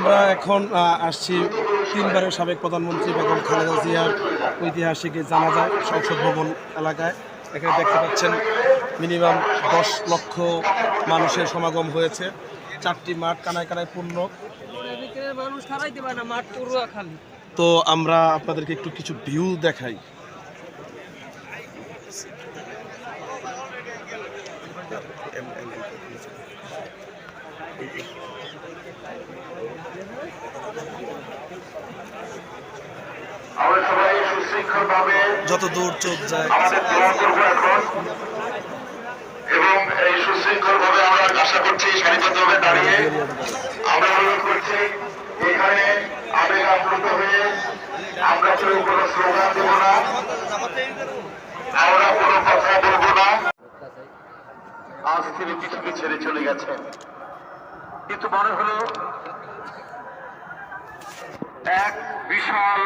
আমরা এখন আসছি তিনবারের সাবেক প্রধানমন্ত্রী বেগম খালেদা জিয়ার ঐতিহাসিক জানাজা সংসদ ভবন এলাকায়। এখানে দেখতে পাচ্ছেন মিনিমাম 10 লক্ষ মানুষের সমাগম হয়েছে। 4টি মাঠ কানায় কানায় পূর্ণ। তো আমরা আপনাদেরকে একটু কিছু ভিউ দেখাই। যত দূর চোখ যায় এবং এই সুশৃঙ্খল ভাবে আমরা আশা করছি সারিবদ্ধভাবে দাঁড়িয়ে আমরা অনুরোধ করছি এখানে আবেগ আপ্লুত হয়ে আমরা কেউ কোনো স্লোগান দেব না, আমরা কোনো কথা বলবো না। আজ তিনি পৃথিবী ছেড়ে চলে গেছেন, কিন্তু মনে হলো এক বিশাল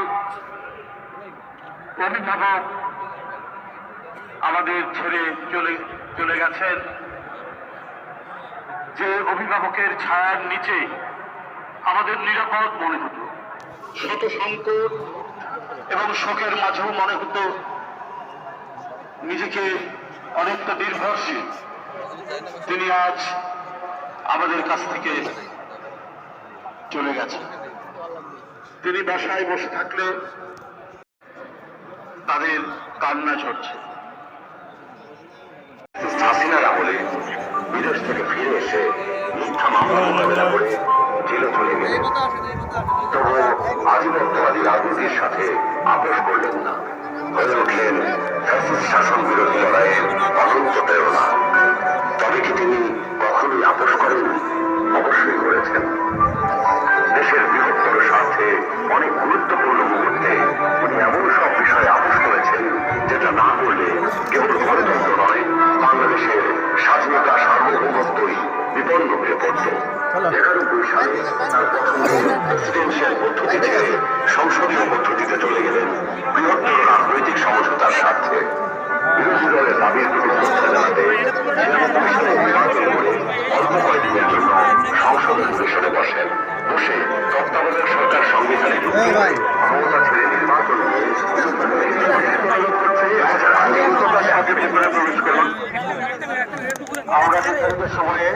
অভিভাবক আমাদের ছেড়ে চলে গেছেন, যে অভিভাবকের ছায়ার নিচে আমাদের নিরাপদ মনে হতো। শত সংকট এবং শোকের মাঝেও মনে হতো নিজেকে অনেকটা নির্ভরশীল। তিনি আজ আমাদের কাছ থেকে চলে গেছেন। তিনি বাসায় বসে থাকলে তাদের কান্না ঝরছে। হাসিনার আমলে বিদেশ থেকে ফিরে এসে মিথ্যা মামলা মোকাবেলা করে জেলে চলে গেলেন। তবু আধিপত্যবাদী রাজনীতির সাথে আপোষ করলেন না, হয়ে উঠলেন ফ্যাসিস্ট শাসন বিরোধী লড়াইয়ের অনন্ত প্রেরণা। তবে কি তিনি কখনোই আপোষ করেননি? অবশ্যই করেছেন। দেশের বৃহত্তর স্বার্থে অনেক গুরুত্বপূর্ণ মুহূর্তে উনি এমন সব বিষয়ে আপোষ করেছেন যেটা না করলে কেবল গণতন্ত্র নয়, বাংলাদেশের স্বাধীনতা সার্বভৌমত্বই বিপন্ন হয়ে পড়ত। 91 সালে তার প্রেসিডেন্সিয়াল পদ্ধতি থেকে সংসদীয় পদ্ধতিতে চলে গেলেন বৃহত্তর রাজনৈতিক সমঝোতার স্বার্থে। বিরোধী দলের দাবির প্রতি শ্রদ্ধা জানাতে নির্বাচন করে অল্প কয়েকদিনের জন্য সংসদ অধিবেশনে বসেন। বসে তত্ত্বাবধায়ক সরকার সংবিধানে ক্ষমতা ছেড়ে নির্বাচন আমরা সময়ে